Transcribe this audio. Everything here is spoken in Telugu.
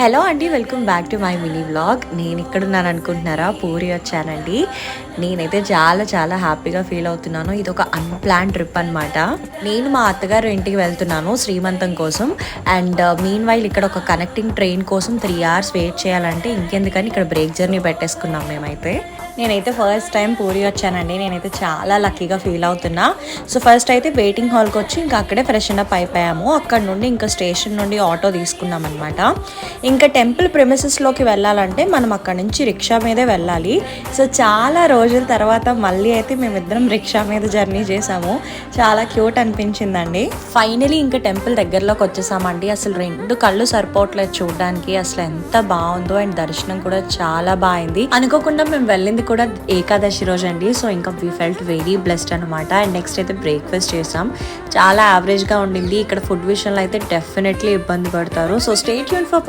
హలో అండి, welcome back to my mini vlog. నేను ఇక్కడున్నాను అనుకుంటున్నారా? పూరి వచ్చానండి. నేనైతే చాలా చాలా హ్యాపీగా ఫీల్ అవుతున్నాను. ఇది ఒక అన్ప్లాన్ ట్రిప్ అనమాట. నేను మా అత్తగారు ఇంటికి వెళ్తున్నాను శ్రీమంతం కోసం. అండ్ మీన్ వైల్ ఇక్కడ ఒక కనెక్టింగ్ ట్రైన్ కోసం 3 hours వెయిట్ చేయాలంటే ఇంకెందుకని ఇక్కడ బ్రేక్ జర్నీ పెట్టేసుకున్నాం మేమైతే. నేనైతే ఫస్ట్ టైం పూరి వచ్చానండి. నేనైతే చాలా లక్కీగా ఫీల్ అవుతున్నా. సో ఫస్ట్ అయితే వెయిటింగ్ హాల్కి వచ్చి ఇంకా అక్కడే ఫ్రెష్ అప్ అయిపోయాము. అక్కడ నుండి ఇంకా స్టేషన్ నుండి ఆటో తీసుకున్నాం అనమాట. ఇంకా టెంపుల్ ప్రెమిసెస్లోకి వెళ్ళాలంటే మనం అక్కడ నుంచి రిక్షా మీదే వెళ్ళాలి. సో చాలా రోజుల తర్వాత మళ్ళీ అయితే మేమిద్దరం రిక్షా మీద జర్నీ చేసాము. చాలా క్యూట్ అనిపించిందండి. ఫైనలీ ఇంకా టెంపుల్ దగ్గరలోకి వచ్చేసామండి. అసలు 2 కళ్ళు సరిపోవట్లేదు చూడడానికి. అసలు ఎంత బాగుందో. అండ్ దర్శనం కూడా చాలా బాగుంది. అనుకోకుండా మేము వెళ్ళింది కూడా ఏకాదశి రోజు అండి. సో ఇంకా వీ ఫెల్ట్ వెరీ బ్లెస్డ్ అనమాట. అండ్ నెక్స్ట్ అయితే బ్రేక్ఫాస్ట్ చేసాం. చాలా యావరేజ్గా ఉండింది. ఇక్కడ ఫుడ్ విషయంలో అయితే డెఫినెట్లీ ఇబ్బంది పడతారు. So stay tune for